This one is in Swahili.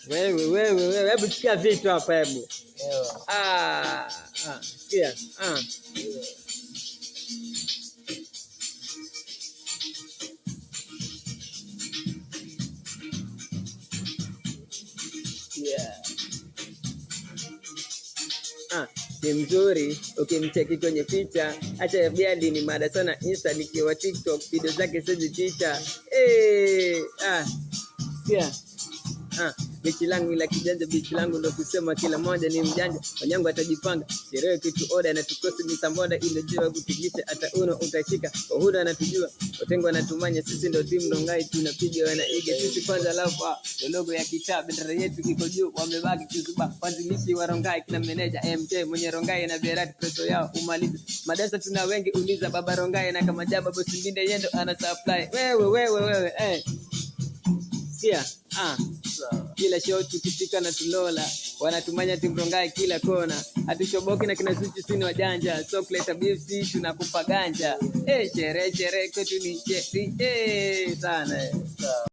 Wewe, hebu sikia vitu hapa hebu. Sikia. Ni mzuri ukimcheki kwenye picha. Acha biadi ni mada sana Insta, nikiwa TikTok video zake sezi picha. Sikia. Bichi langu ila kijanja, bichi langu ndo kusema kila moja ni mjanja. Wanyangu atajipanga, sherehe kitu oda na tukosi misamboda ile jua kutikisha hata uno utashika. Wahuda anatujua, Watengo anatumanya, sisi ndo timu Rongai tunapiga wanaiga. Sisi kwanza lava, logo ya kitaa, bendera yetu kiko juu, wamebaki kuzuba. Wanzilishi wa Rongai kina meneja MJ mwenye Rongai na Berati peso yao umaliza. Madansa tuna wengi uliza baba Rongai na kama jaba bosi nginde yendo ana supply. Wewe sikia. Kila show tukifika na tulola, wanatumanya timu Rongai kila kona. Hatuchoboki na kina Zuchu sini wajanja, chocolate BFC tunakupa ganja. Sherehe kwetu ni cheti sana.